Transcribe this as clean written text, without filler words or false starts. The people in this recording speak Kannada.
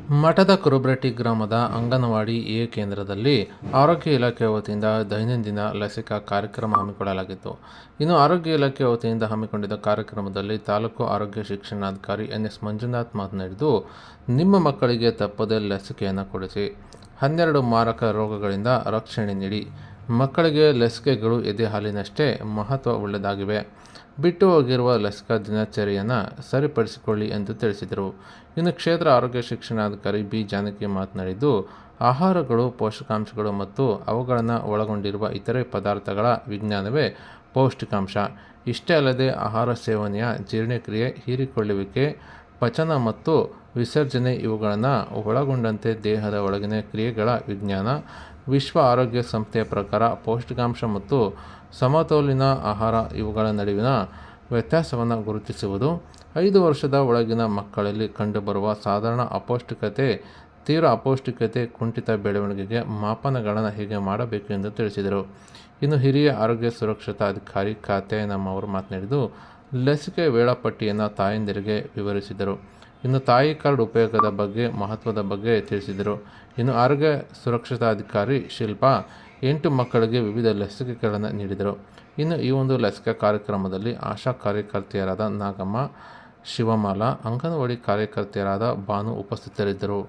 ಮಠದ ಕುರುಬ್ರಟ್ಟಿ ಗ್ರಾಮದ ಅಂಗನವಾಡಿ ಎ ಕೇಂದ್ರದಲ್ಲಿ ಆರೋಗ್ಯ ಇಲಾಖೆ ವತಿಯಿಂದ ದೈನಂದಿನ ಲಸಿಕಾ ಕಾರ್ಯಕ್ರಮ ಹಮ್ಮಿಕೊಳ್ಳಲಾಗಿತ್ತು. ಇನ್ನು ಆರೋಗ್ಯ ಇಲಾಖೆ ವತಿಯಿಂದ ಹಮ್ಮಿಕೊಂಡಿದ್ದ ಕಾರ್ಯಕ್ರಮದಲ್ಲಿ ತಾಲೂಕು ಆರೋಗ್ಯ ಶಿಕ್ಷಣಾಧಿಕಾರಿ ಎನ್.ಎಸ್. ಮಂಜುನಾಥ್ ಮಾತನಾಡಿದ್ದು, ನಿಮ್ಮ ಮಕ್ಕಳಿಗೆ ತಪ್ಪದೆ ಲಸಿಕೆಯನ್ನು ಕೊಡಿಸಿ, 12 ಮಾರಕ ರೋಗಗಳಿಂದ ರಕ್ಷಣೆ ನೀಡಿ. ಮಕ್ಕಳಿಗೆ ಲಸಿಕೆಗಳು ಎದೆ ಹಾಲಿನಷ್ಟೇ ಮಹತ್ವವುಳ್ಳದಾಗಿವೆ. ಬಿಟ್ಟು ಹೋಗಿರುವ ಲಸಿಕಾ ದಿನಚರಿಯನ್ನು ಸರಿಪಡಿಸಿಕೊಳ್ಳಿ ಎಂದು ತಿಳಿಸಿದರು. ಇನ್ನು ಕ್ಷೇತ್ರ ಆರೋಗ್ಯ ಶಿಕ್ಷಣಾಧಿಕಾರಿ ಬಿ. ಜಾನಕಿ ಮಾತನಾಡಿದ್ದು, ಆಹಾರಗಳು ಪೋಷಕಾಂಶಗಳು ಮತ್ತು ಅವುಗಳನ್ನು ಒಳಗೊಂಡಿರುವ ಇತರೆ ಪದಾರ್ಥಗಳ ವಿಜ್ಞಾನವೇ ಪೌಷ್ಟಿಕಾಂಶ. ಇಷ್ಟೇ ಅಲ್ಲದೆ ಆಹಾರ ಸೇವನೆಯ ಜೀರ್ಣಕ್ರಿಯೆ, ಹೀರಿಕೊಳ್ಳುವಿಕೆ, ಪಚನ ಮತ್ತು ವಿಸರ್ಜನೆ ಇವುಗಳನ್ನು ಒಳಗೊಂಡಂತೆ ದೇಹದ ಒಳಗಿನ ಕ್ರಿಯೆಗಳ ವಿಜ್ಞಾನ. ವಿಶ್ವ ಆರೋಗ್ಯ ಸಂಸ್ಥೆಯ ಪ್ರಕಾರ ಪೌಷ್ಟಿಕಾಂಶ ಮತ್ತು ಸಮತೋಲಿತ ಆಹಾರ ಇವುಗಳ ನಡುವಿನ ವ್ಯತ್ಯಾಸವನ್ನು ಗುರುತಿಸುವುದು, 5 ವರ್ಷದ ಒಳಗಿನ ಮಕ್ಕಳಲ್ಲಿ ಕಂಡುಬರುವ ಸಾಧಾರಣ ಅಪೌಷ್ಟಿಕತೆ, ತೀವ್ರ ಅಪೌಷ್ಟಿಕತೆ, ಕುಂಠಿತ ಬೆಳವಣಿಗೆಗೆ ಮಾಪನಗಳನ್ನು ಹೇಗೆ ಮಾಡಬೇಕು ಎಂದು ತಿಳಿಸಿದರು. ಇನ್ನು ಹಿರಿಯ ಆರೋಗ್ಯ ಸುರಕ್ಷತಾ ಅಧಿಕಾರಿ ಕಾತ್ಯಾಯನಮ್ಮ ಅವರು ಮಾತನಾಡಿದ್ದು, ಲಸಿಕೆ ವೇಳಾಪಟ್ಟಿಯನ್ನು ತಾಯಂದಿರಿಗೆ ವಿವರಿಸಿದರು. ಇನ್ನು ತಾಯಿ ಕಾರ್ಡ್ ಉಪಯೋಗದ ಬಗ್ಗೆ, ಮಹತ್ವದ ಬಗ್ಗೆ ತಿಳಿಸಿದರು. ಇನ್ನು ಆರೋಗ್ಯ ಸುರಕ್ಷತಾಧಿಕಾರಿ ಶಿಲ್ಪಾ 8 ಮಕ್ಕಳಿಗೆ ವಿವಿಧ ಲಸಿಕೆಗಳನ್ನು ನೀಡಿದರು. ಇನ್ನು ಈ ಒಂದು ಲಸಿಕಾ ಕಾರ್ಯಕ್ರಮದಲ್ಲಿ ಆಶಾ ಕಾರ್ಯಕರ್ತೆಯರಾದ ನಾಗಮ್ಮ, ಶಿವಮಾಲಾ, ಅಂಗನವಾಡಿ ಕಾರ್ಯಕರ್ತೆಯರಾದ ಭಾನು ಉಪಸ್ಥಿತರಿದ್ದರು.